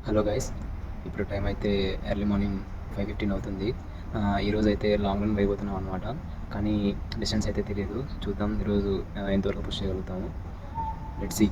Hello guys, ఇప్పుడు time అయితే early morning 5:15 అవుతుంది. ఈరోజు అయితే లాంగ్ రన్ వేయబోతున్నాం అనమాట. కానీ డిస్టెన్స్ అయితే తెలియదు. చూద్దాం ఈరోజు ఎంతవరకు పుష్ చేయగలుగుతాము. Let's see.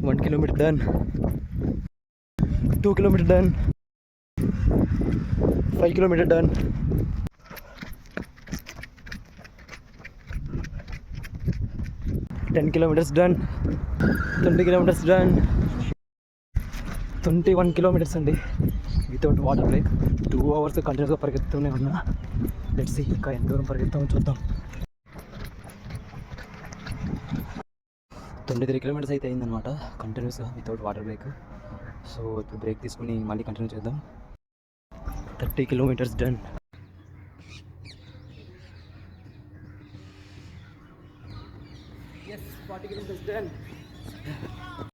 One kilometer done. 2 kilometer done. 5 kilometer done. 10 kilometers done. 20 kilometers done. 21 kilometers అండి వితౌట్ వాటర్ బ్రేక్. 2 hours కంటిన్యూస్గా పరిగెత్తుతూనే ఉన్నా. లెట్స్ సీ ఇంకా ఎంత దూరం పరిగెత్తామో చూద్దాం. 23 kilometers అయితే అయిందనమాట కంటిన్యూస్గా వితౌట్ వాటర్ బ్రేక్. సో ఇప్పుడు బ్రేక్ తీసుకుని మళ్ళీ కంటిన్యూ చేద్దాం. 30 kilometers done. Yes, 40 kilometers done.